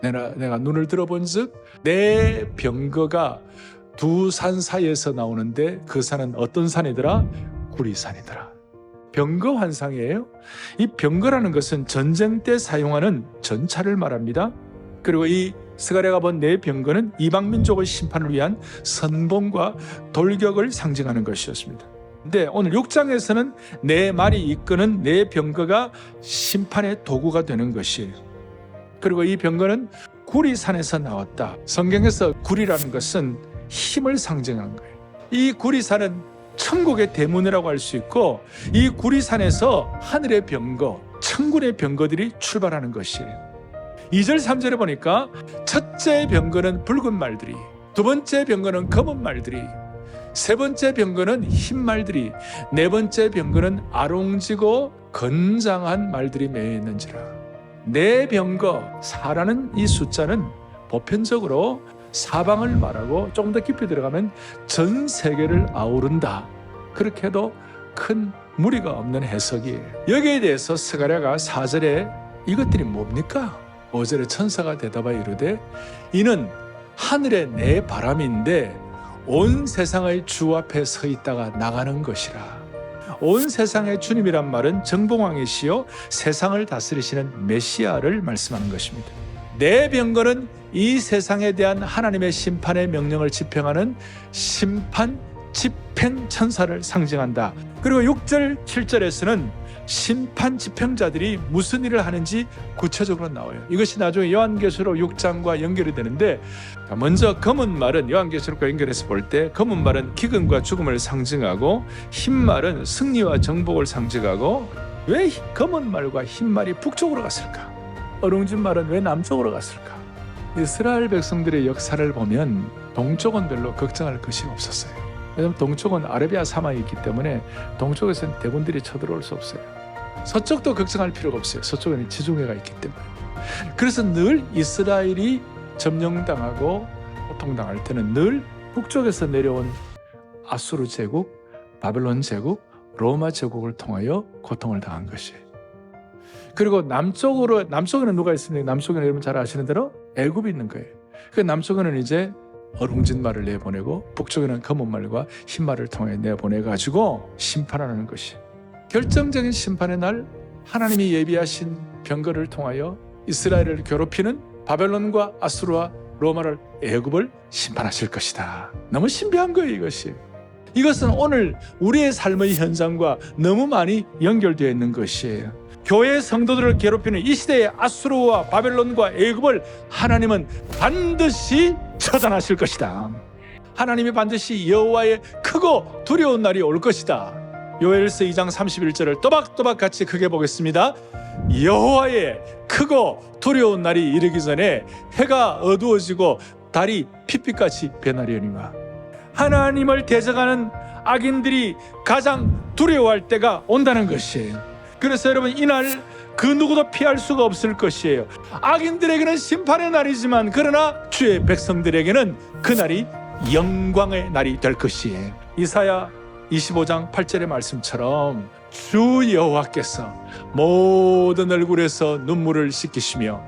내가 눈을 들어본 즉 내 병거가 두 산 사이에서 나오는데 그 산은 어떤 산이더라? 구리산이더라. 병거 환상이에요. 이 병거라는 것은 전쟁 때 사용하는 전차를 말합니다. 그리고 이 스가랴가 본 네 병거는 이방 민족의 심판을 위한 선봉과 돌격을 상징하는 것이었습니다. 근데 오늘 6장에서는 네 말이 이끄는 네 병거가 심판의 도구가 되는 것이에요. 그리고 이 병거는 구리산에서 나왔다. 성경에서 구리라는 것은 힘을 상징하는 거예요. 이 구리산은 천국의 대문이라고 할 수 있고 이 구리산에서 하늘의 병거, 천군의 병거들이 출발하는 것이에요. 2절 3절에 보니까 첫째 병거는 붉은 말들이, 두 번째 병거는 검은 말들이, 세 번째 병거는 흰 말들이, 네 번째 병거는 아롱지고 건장한 말들이 매여 있는지라. 네 병거, 4라는 이 숫자는 보편적으로 사방을 말하고 조금 더 깊이 들어가면 전 세계를 아우른다. 그렇게 해도 큰 무리가 없는 해석이에요. 여기에 대해서 스가랴가 4절에 이것들이 뭡니까? 5절에 천사가 대답하여 이르되 이는 하늘의 내 바람인데 온 세상의 주 앞에 서 있다가 나가는 것이라. 온 세상의 주님이란 말은 정봉왕이시요 세상을 다스리시는 메시아를 말씀하는 것입니다. 내 병거는 이 세상에 대한 하나님의 심판의 명령을 집행하는 심판 집행 천사를 상징한다. 그리고 6절 7절에서는 심판 집행자들이 무슨 일을 하는지 구체적으로 나와요. 이것이 나중에 요한계시록 6장과 연결이 되는데 먼저 검은 말은 요한계시록과 연결해서 볼 때 검은 말은 기근과 죽음을 상징하고 흰 말은 승리와 정복을 상징하고 왜 검은 말과 흰 말이 북쪽으로 갔을까? 어룽진 말은 왜 남쪽으로 갔을까? 이스라엘 백성들의 역사를 보면 동쪽은 별로 걱정할 것이 없었어요. 왜냐하면 동쪽은 아라비아 사막이 있기 때문에 동쪽에서는 대군들이 쳐들어올 수 없어요. 서쪽도 걱정할 필요가 없어요. 서쪽에는 지중해가 있기 때문에. 그래서 늘 이스라엘이 점령당하고 고통당할 때는 늘 북쪽에서 내려온 아수르 제국, 바벨론 제국, 로마 제국을 통하여 고통을 당한 것이에요. 그리고 남쪽에는 누가 있습니까? 남쪽에는 여러분 잘 아시는 대로 애굽이 있는 거예요. 그 남쪽에는 이제 어룽진 말을 내보내고 북쪽에는 검은 말과 흰 말을 통해 내보내가지고 심판하는 것이 결정적인 심판의 날 하나님이 예비하신 병거를 통하여 이스라엘을 괴롭히는 바벨론과 아수르와 로마를 애굽을 심판하실 것이다. 너무 신비한 거예요. 이것은 오늘 우리의 삶의 현장과 너무 많이 연결되어 있는 것이에요. 교회 성도들을 괴롭히는 이 시대의 아수르와 바벨론과 애굽을 하나님은 반드시 처단하실 것이다. 하나님이 반드시 여호와의 크고 두려운 날이 올 것이다. 요엘서 2장 31절을 또박또박 같이 크게 보겠습니다. 여호와의 크고 두려운 날이 이르기 전에 해가 어두워지고 달이 핏빛같이 변하려니와. 하나님을 대적하는 악인들이 가장 두려워할 때가 온다는 것이에요. 그래서 여러분 이날 그 누구도 피할 수가 없을 것이에요. 악인들에게는 심판의 날이지만 그러나 주의 백성들에게는 그날이 영광의 날이 될 것이에요. 이사야 25장 8절의 말씀처럼 주 여호와께서 모든 얼굴에서 눈물을 씻기시며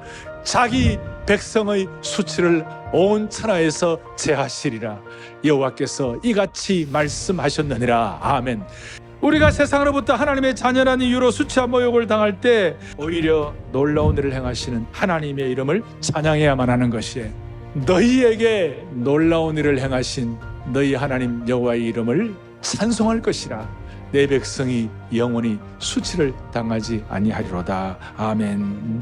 자기 백성의 수치를 온 천하에서 제하시리라. 여호와께서 이같이 말씀하셨느니라. 아멘. 우리가 세상으로부터 하나님의 자녀라는 이유로 수치와 모욕을 당할 때 오히려 놀라운 일을 행하시는 하나님의 이름을 찬양해야만 하는 것이에요. 너희에게 놀라운 일을 행하신 너희 하나님 여호와의 이름을 찬송할 것이라. 내 백성이 영원히 수치를 당하지 아니하리로다. 아멘.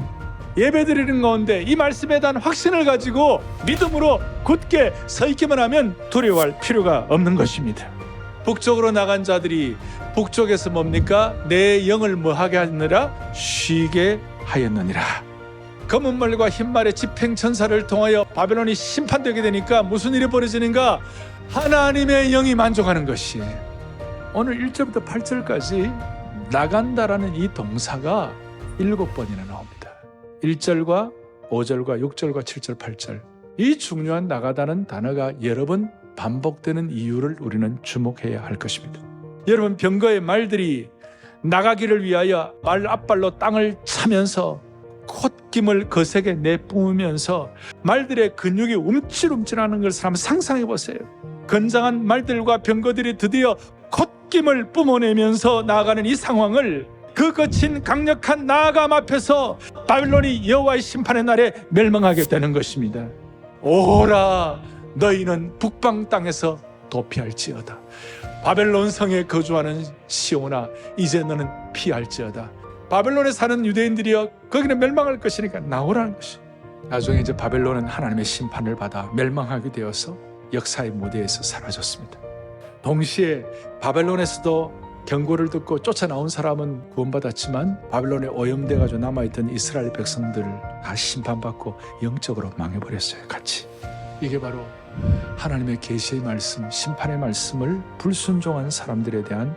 예배드리는 가운데 이 말씀에 대한 확신을 가지고 믿음으로 굳게 서 있기만 하면 두려워할 필요가 없는 것입니다. 북쪽으로 나간 자들이 북쪽에서 뭡니까? 내 영을 뭐하게 하느라? 쉬게 하였느니라. 검은 말과 흰 말의 집행천사를 통하여 바벨론이 심판되게 되니까 무슨 일이 벌어지는가? 하나님의 영이 만족하는 것이. 오늘 1절부터 8절까지 나간다라는 이 동사가 7번이나 나옵니다. 1절과 5절과 6절과 7절, 8절. 이 중요한 나가다는 단어가 여러 번 반복되는 이유를 우리는 주목해야 할 것입니다. 여러분 병거의 말들이 나가기를 위하여 말 앞발로 땅을 차면서 콧김을 거세게 내뿜으면서 말들의 근육이 움찔움찔하는 것을 한번 상상해 보세요. 건장한 말들과 병거들이 드디어 콧김을 뿜어내면서 나아가는 이 상황을 그 거친 강력한 나아감 앞에서 바빌론이 여호와의 심판의 날에 멸망하게 되는 것입니다. 오라 너희는 북방 땅에서 도피할지어다. 바벨론 성에 거주하는 시온아 이제 너는 피할지어다. 바벨론에 사는 유대인들이여 거기는 멸망할 것이니까 나오라는 것이. 나중에 이제 바벨론은 하나님의 심판을 받아 멸망하게 되어서 역사의 무대에서 사라졌습니다. 동시에 바벨론에서도 경고를 듣고 쫓아나온 사람은 구원받았지만 바벨론에 오염돼가지고 남아있던 이스라엘 백성들을 다 심판받고 영적으로 망해버렸어요. 같이. 이게 바로 하나님의 계시의 말씀, 심판의 말씀을 불순종한 사람들에 대한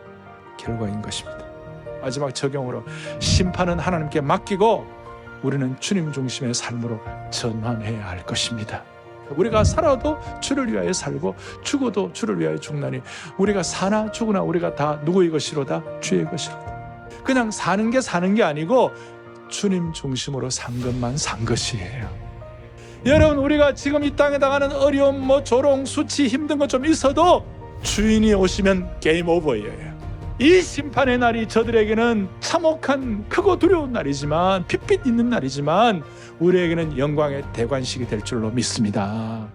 결과인 것입니다. 마지막 적용으로 심판은 하나님께 맡기고 우리는 주님 중심의 삶으로 전환해야 할 것입니다. 우리가 살아도 주를 위하여 살고 죽어도 주를 위하여 죽나니 우리가 사나 죽으나 우리가 다 누구의 것이로다? 주의 것이로다. 그냥 사는 게 아니고 주님 중심으로 산 것만 산 것이에요. 여러분 우리가 지금 이 땅에 당하는 어려움, 조롱, 수치, 힘든 것 좀 있어도 주인이 오시면 게임 오버예요. 이 심판의 날이 저들에게는 참혹한 크고 두려운 날이지만 핏빛 있는 날이지만 우리에게는 영광의 대관식이 될 줄로 믿습니다.